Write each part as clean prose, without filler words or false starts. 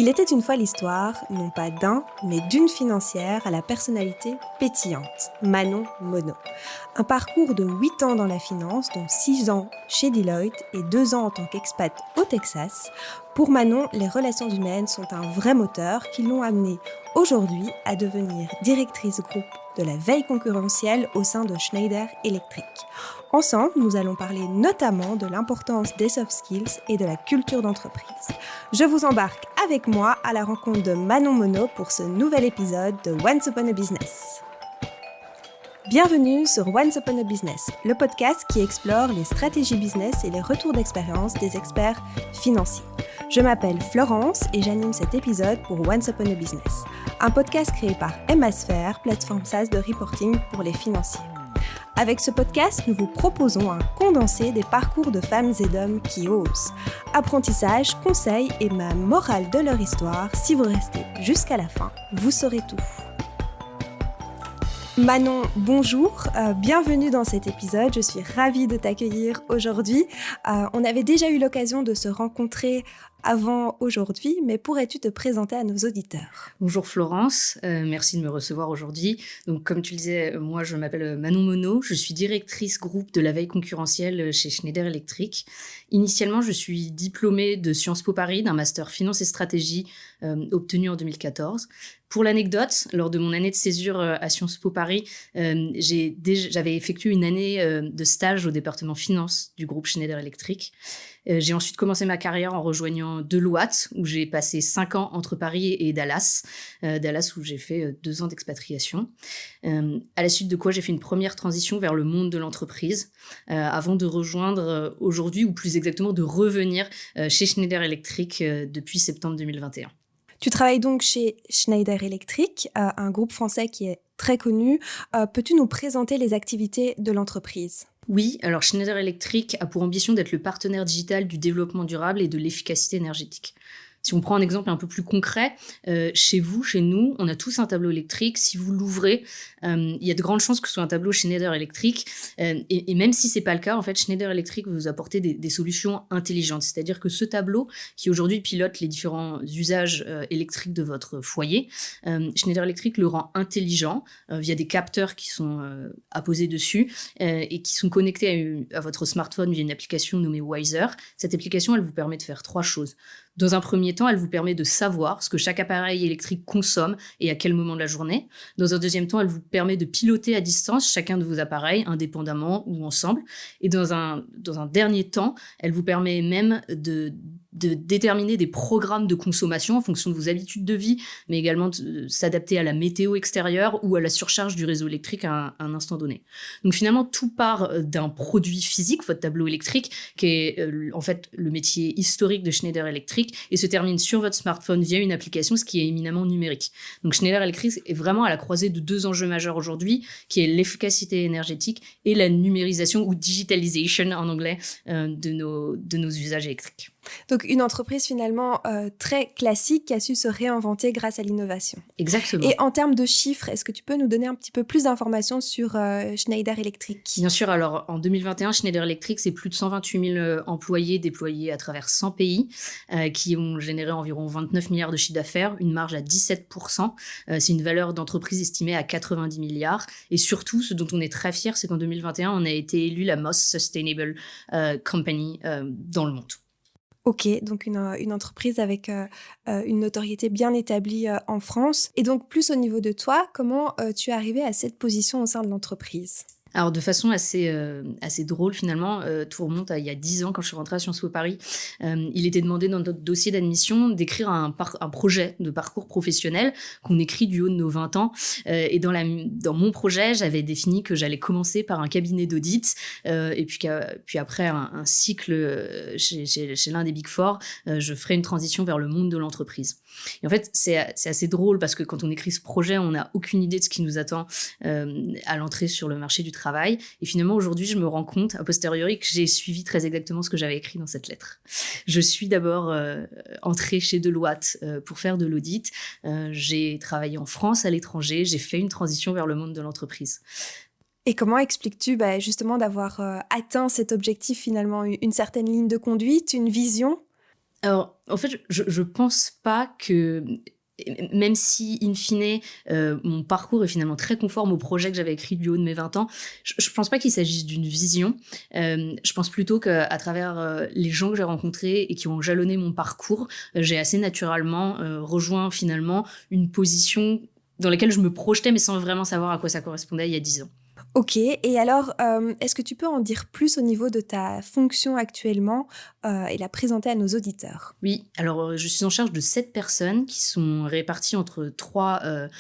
Il était une fois l'histoire, non pas d'un, mais d'une financière à la personnalité pétillante, Manon Monod. Un parcours de 8 ans dans la finance, dont 6 ans chez Deloitte et 2 ans en tant qu'expat au Texas. Pour Manon, les relations humaines sont un vrai moteur qui l'ont amenée aujourd'hui à devenir directrice groupe de la veille concurrentielle au sein de Schneider Electric. Ensemble, nous allons parler notamment de l'importance des soft skills et de la culture d'entreprise. Je vous embarque avec moi à la rencontre de Manon Monod pour ce nouvel épisode de Once Upon a Business. Bienvenue sur Once Upon a Business, le podcast qui explore les stratégies business et les retours d'expérience des experts financiers. Je m'appelle Florence et j'anime cet épisode pour Once Upon a Business, un podcast créé par Emasphere, plateforme SaaS de reporting pour les financiers. Avec ce podcast, nous vous proposons un condensé des parcours de femmes et d'hommes qui osent. Apprentissage, conseils et même morale de leur histoire, si vous restez jusqu'à la fin, vous saurez tout. Manon, bonjour, bienvenue dans cet épisode, je suis ravie de t'accueillir aujourd'hui. On avait déjà eu l'occasion de se rencontrer avant aujourd'hui, mais pourrais-tu te présenter à nos auditeurs ? Bonjour Florence, merci de me recevoir aujourd'hui. Donc comme tu le disais, moi je m'appelle Manon Monod, je suis directrice groupe de la veille concurrentielle chez Schneider Electric. Initialement, je suis diplômée de Sciences Po Paris d'un master finance et stratégie obtenu en 2014. Pour l'anecdote, lors de mon année de césure à Sciences Po Paris, j'avais effectué une année de stage au département finance du groupe Schneider Electric. J'ai ensuite commencé ma carrière en rejoignant Deloitte, où j'ai passé 5 ans entre Paris et Dallas. Dallas, où j'ai fait 2 ans d'expatriation. À la suite de quoi, j'ai fait une première transition vers le monde de l'entreprise, avant de rejoindre aujourd'hui, ou plus exactement de revenir chez Schneider Electric depuis septembre 2021. Tu travailles donc chez Schneider Electric, un groupe français qui est très connu. Peux-tu nous présenter les activités de l'entreprise ? Oui, alors Schneider Electric a pour ambition d'être le partenaire digital du développement durable et de l'efficacité énergétique. Si on prend un exemple un peu plus concret, chez nous, on a tous un tableau électrique. Si vous l'ouvrez, il y a de grandes chances que ce soit un tableau Schneider Electric. Et même si c'est pas le cas, en fait, Schneider Electric va vous apporter des solutions intelligentes. C'est-à-dire que ce tableau, qui aujourd'hui pilote les différents usages électriques de votre foyer, Schneider Electric le rend intelligent via des capteurs qui sont apposés dessus et qui sont connectés à votre smartphone via une application nommée Wiser. Cette application, elle vous permet de faire 3 choses. Dans un premier temps, elle vous permet de savoir ce que chaque appareil électrique consomme et à quel moment de la journée. Dans un deuxième temps, elle vous permet de piloter à distance chacun de vos appareils, indépendamment ou ensemble. Et dans un dernier temps, elle vous permet même de déterminer des programmes de consommation en fonction de vos habitudes de vie, mais également de s'adapter à la météo extérieure ou à la surcharge du réseau électrique à un instant donné. Donc finalement, tout part d'un produit physique, votre tableau électrique, qui est en fait le métier historique de Schneider Electric, et se termine sur votre smartphone via une application, ce qui est éminemment numérique. Donc Schneider Electric est vraiment à la croisée de 2 enjeux majeurs aujourd'hui, qui est l'efficacité énergétique et la numérisation ou digitalisation en anglais de nos usages électriques. Donc une entreprise finalement très classique qui a su se réinventer grâce à l'innovation. Exactement. Et en termes de chiffres, est-ce que tu peux nous donner un petit peu plus d'informations sur Schneider Electric ? Bien sûr, alors en 2021, Schneider Electric, c'est plus de 128 000 employés déployés à travers 100 pays qui ont généré environ 29 milliards de chiffre d'affaires, une marge à 17%. C'est une valeur d'entreprise estimée à 90 milliards. Et surtout, ce dont on est très fiers, c'est qu'en 2021, on a été élu la Most Sustainable Company dans le monde. Ok, donc une entreprise avec une notoriété bien établie en France. Et donc, plus au niveau de toi, comment tu es arrivé à cette position au sein de l'entreprise ? Alors de façon assez drôle finalement, tout remonte à il y a 10 ans quand je suis rentrée à Sciences Po Paris. Il était demandé dans notre dossier d'admission d'écrire un projet de parcours professionnel qu'on écrit du haut de nos 20 ans. Et dans mon projet, j'avais défini que j'allais commencer par un cabinet d'audit et puis après un cycle chez l'un des Big Four, je ferai une transition vers le monde de l'entreprise. Et en fait, c'est assez drôle parce que quand on écrit ce projet, on n'a aucune idée de ce qui nous attend à l'entrée sur le marché du travail. Et finalement, aujourd'hui, je me rends compte, a posteriori, que j'ai suivi très exactement ce que j'avais écrit dans cette lettre. Je suis d'abord entrée chez Deloitte pour faire de l'audit. J'ai travaillé en France, à l'étranger. J'ai fait une transition vers le monde de l'entreprise. Et comment expliques-tu justement d'avoir atteint cet objectif finalement, une certaine ligne de conduite, une vision ? Alors, en fait, je pense pas que, même si, in fine, mon parcours est finalement très conforme au projet que j'avais écrit du haut de mes 20 ans, je pense pas qu'il s'agisse d'une vision. Je pense plutôt qu'à travers, les gens que j'ai rencontrés et qui ont jalonné mon parcours, j'ai assez naturellement, rejoint finalement une position dans laquelle je me projetais, mais sans vraiment savoir à quoi ça correspondait il y a 10 ans. OK, et alors, est-ce que tu peux en dire plus au niveau de ta fonction actuellement, et la présenter à nos auditeurs? Oui, alors, je suis en charge de 7 personnes qui sont réparties entre 3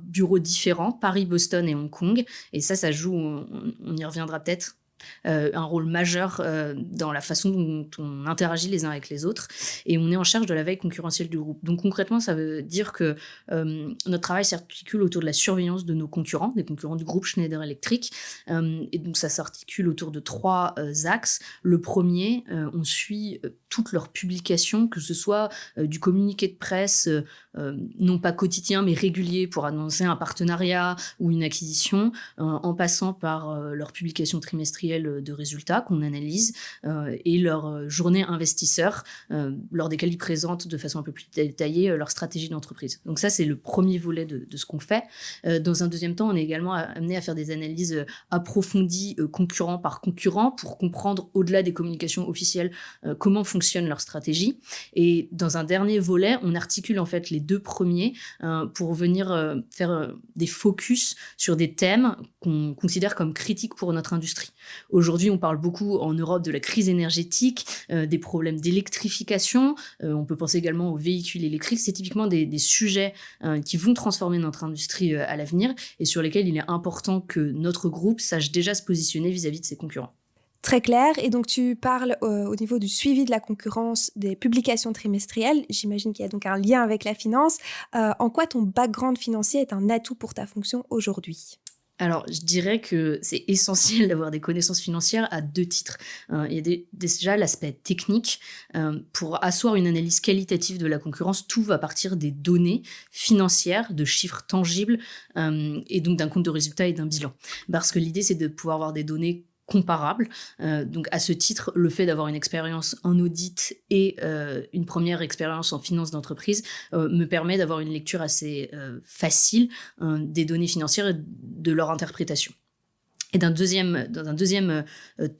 bureaux différents, Paris, Boston et Hong Kong, et ça joue, on y reviendra peut-être, un rôle majeur, dans la façon dont on interagit les uns avec les autres, et on est en charge de la veille concurrentielle du groupe. Donc concrètement, ça veut dire que, notre travail s'articule autour de la surveillance de nos concurrents, des concurrents du groupe Schneider Electric, et donc ça s'articule autour de 3 axes. Le premier, on suit, toutes leurs publications, que ce soit, du communiqué de presse, non pas quotidien, mais régulier pour annoncer un partenariat ou une acquisition, en passant par, leurs publications trimestrielles, de résultats qu'on analyse, et leurs, journées investisseurs, lors desquelles ils présentent de façon un peu plus détaillée, leur stratégie d'entreprise. Donc ça, c'est le premier volet de ce qu'on fait. Dans un deuxième temps, on est également amené à faire des analyses, approfondies, concurrent par concurrent, pour comprendre, au-delà des communications officielles, comment fonctionne leur stratégie. Et dans un dernier volet, on articule en fait les 2 premiers, pour venir, faire, des focus sur des thèmes qu'on considère comme critiques pour notre industrie. Aujourd'hui, on parle beaucoup en Europe de la crise énergétique, des problèmes d'électrification, on peut penser également aux véhicules électriques. C'est typiquement des sujets, qui vont transformer notre industrie, à l'avenir, et sur lesquels il est important que notre groupe sache déjà se positionner vis-à-vis de ses concurrents. Très clair, et donc tu parles, au niveau du suivi de la concurrence des publications trimestrielles. J'imagine qu'il y a donc un lien avec la finance. En quoi ton background financier est un atout pour ta fonction aujourd'hui? Alors, je dirais que c'est essentiel d'avoir des connaissances financières à 2 titres. Il y a déjà l'aspect technique. Pour asseoir une analyse qualitative de la concurrence, tout va partir des données financières, de chiffres tangibles, et donc d'un compte de résultat et d'un bilan. Parce que l'idée, c'est de pouvoir avoir des données comparables. Donc à ce titre, le fait d'avoir une expérience en audit et, une première expérience en finance d'entreprise, me permet d'avoir une lecture assez, facile, des données financières et de leur interprétation. Et dans un deuxième,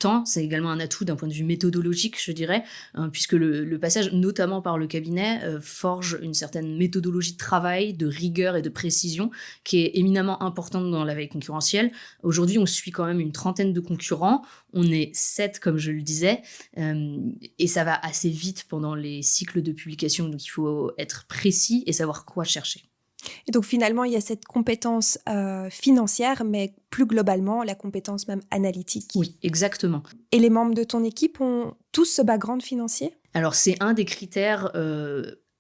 temps, c'est également un atout d'un point de vue méthodologique, je dirais, puisque le passage, notamment par le cabinet, forge une certaine méthodologie de travail, de rigueur et de précision, qui est éminemment importante dans la veille concurrentielle. Aujourd'hui, on suit quand même une trentaine de concurrents. On est 7, comme je le disais, et ça va assez vite pendant les cycles de publication, donc il faut être précis et savoir quoi chercher. Et donc finalement, il y a cette compétence, financière, mais plus globalement, la compétence même analytique. Oui, exactement. Et les membres de ton équipe ont tous ce background financier? Alors c'est un des critères,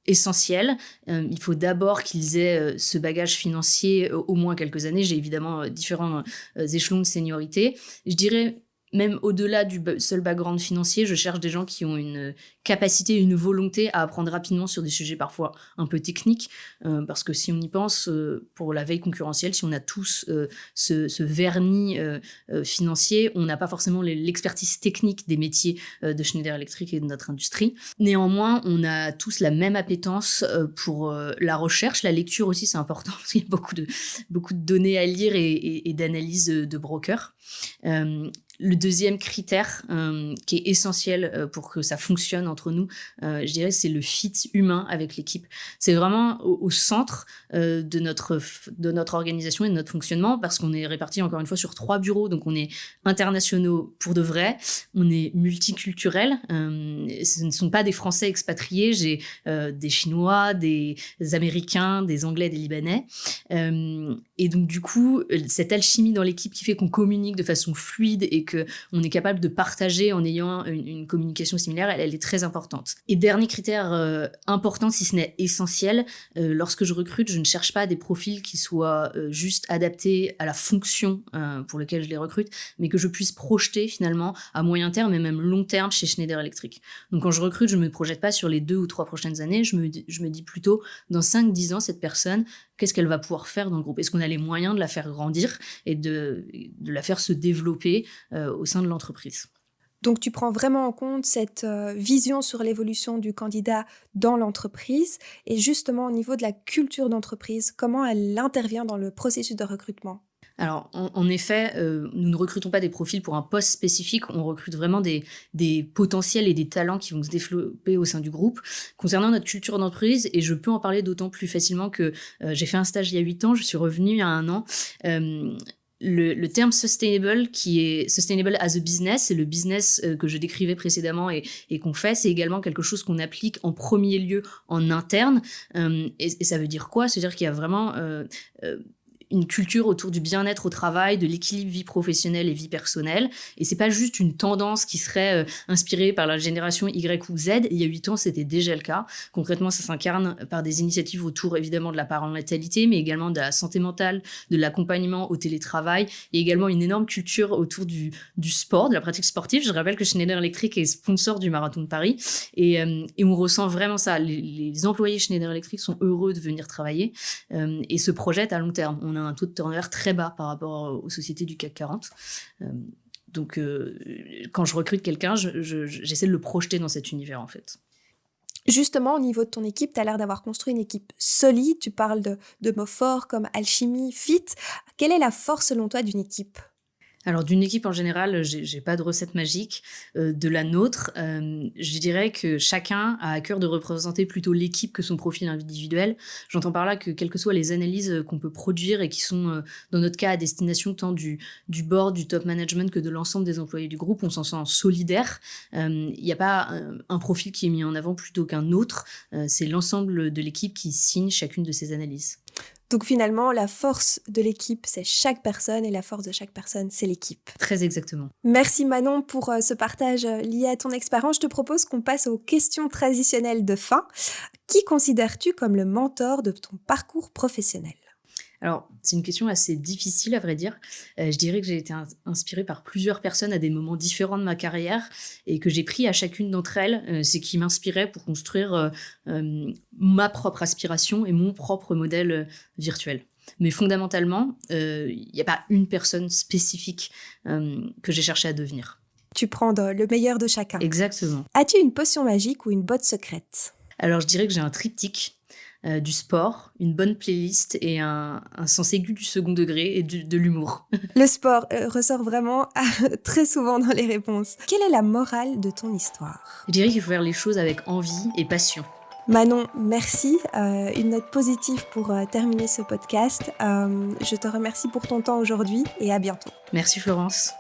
essentiels. Il faut d'abord qu'ils aient, ce bagage financier, au moins quelques années. J'ai évidemment, différents, échelons de seniorité. Je dirais même au-delà du seul background financier, je cherche des gens qui ont une capacité, une volonté à apprendre rapidement sur des sujets parfois un peu techniques, parce que si on y pense, pour la veille concurrentielle, si on a tous, ce vernis, financier, on n'a pas forcément l'expertise technique des métiers, de Schneider Electric et de notre industrie. Néanmoins, on a tous la même appétence, pour, la recherche, la lecture aussi, c'est important parce qu'il y a beaucoup de données à lire et d'analyses, de brokers. Le deuxième critère, qui est essentiel, pour que ça fonctionne entre nous, je dirais, c'est le fit humain avec l'équipe. C'est vraiment au centre, de notre organisation et de notre fonctionnement, parce qu'on est répartis encore une fois sur 3 bureaux, donc on est internationaux pour de vrai, on est multiculturels, ce ne sont pas des Français expatriés, j'ai, des Chinois, des Américains, des Anglais, des Libanais, et donc du coup, cette alchimie dans l'équipe qui fait qu'on communique de façon fluide et qu'on est capable de partager en ayant une communication similaire, elle est très importante. Et dernier critère, important, si ce n'est essentiel, lorsque je recrute, je ne cherche pas des profils qui soient, juste adaptés à la fonction, pour laquelle je les recrute, mais que je puisse projeter finalement à moyen terme et même long terme chez Schneider Electric. Donc quand je recrute, je ne me projette pas sur les 2 ou 3 prochaines années, je me dis plutôt, dans 5-10 ans, cette personne, qu'est-ce qu'elle va pouvoir faire dans le groupe? Est-ce qu'on a les moyens de la faire grandir et de la faire se développer, au sein de l'entreprise? Donc, tu prends vraiment en compte cette vision sur l'évolution du candidat dans l'entreprise et justement au niveau de la culture d'entreprise, comment elle intervient dans le processus de recrutement? Alors, en effet, nous ne recrutons pas des profils pour un poste spécifique, on recrute vraiment des potentiels et des talents qui vont se développer au sein du groupe. Concernant notre culture d'entreprise, et je peux en parler d'autant plus facilement que j'ai fait un stage il y a 8 ans, je suis revenue il y a 1 an. Le terme sustainable, qui est sustainable as a business, c'est le business que je décrivais précédemment et qu'on fait, c'est également quelque chose qu'on applique en premier lieu en interne. Et ça veut dire quoi? C'est-à-dire qu'il y a vraiment une culture autour du bien-être au travail, de l'équilibre vie professionnelle et vie personnelle. Et c'est pas juste une tendance qui serait inspirée par la génération Y ou Z. Il y a 8 ans, c'était déjà le cas. Concrètement, ça s'incarne par des initiatives autour, évidemment, de la parentalité, mais également de la santé mentale, de l'accompagnement au télétravail, et également une énorme culture autour du sport, de la pratique sportive. Je rappelle que Schneider Electric est sponsor du Marathon de Paris. Et on ressent vraiment ça. Les employés Schneider Electric sont heureux de venir travailler et se projettent à long terme. On a un taux de turnover très bas par rapport aux sociétés du CAC 40. Donc, quand je recrute quelqu'un, j'essaie de le projeter dans cet univers, en fait. Justement, au niveau de ton équipe, tu as l'air d'avoir construit une équipe solide. Tu parles de mots forts comme alchimie, fit. Quelle est la force, selon toi, d'une équipe? Alors, d'une équipe en général, j'ai pas de recette magique. De la nôtre, je dirais que chacun a à cœur de représenter plutôt l'équipe que son profil individuel. J'entends par là que quelles que soient les analyses qu'on peut produire et qui sont, dans notre cas, à destination tant du board, du top management que de l'ensemble des employés du groupe, on s'en sent solidaire. Il n'y a pas un profil qui est mis en avant plutôt qu'un autre. C'est l'ensemble de l'équipe qui signe chacune de ces analyses. Donc finalement, la force de l'équipe, c'est chaque personne et la force de chaque personne, c'est l'équipe. Très exactement. Merci Manon pour ce partage lié à ton expérience. Je te propose qu'on passe aux questions traditionnelles de fin. Qui considères-tu comme le mentor de ton parcours professionnel? Alors, c'est une question assez difficile, à vrai dire. Je dirais que j'ai été inspirée par plusieurs personnes à des moments différents de ma carrière et que j'ai pris à chacune d'entre elles ce qui m'inspirait pour construire ma propre aspiration et mon propre modèle virtuel. Mais fondamentalement, il n'y a pas une personne spécifique que j'ai cherché à devenir. Tu prends le meilleur de chacun. Exactement. As-tu une potion magique ou une botte secrète? Alors, je dirais que j'ai un triptyque. Du sport, une bonne playlist et un sens aigu du second degré et de l'humour. Le sport ressort vraiment très souvent dans les réponses. Quelle est la morale de ton histoire? Je dirais qu'il faut faire les choses avec envie et passion. Manon, merci. Une note positive pour terminer ce podcast. Je te remercie pour ton temps aujourd'hui et à bientôt. Merci Florence.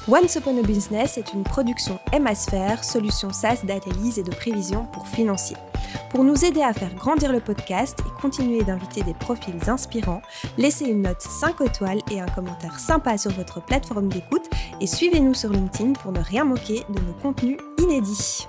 Once Upon a Business est une production Emasphere, solution SaaS d'analyse et de prévision pour financiers. Pour nous aider à faire grandir le podcast et continuer d'inviter des profils inspirants, laissez une note 5 étoiles et un commentaire sympa sur votre plateforme d'écoute et suivez-nous sur LinkedIn pour ne rien manquer de nos contenus inédits.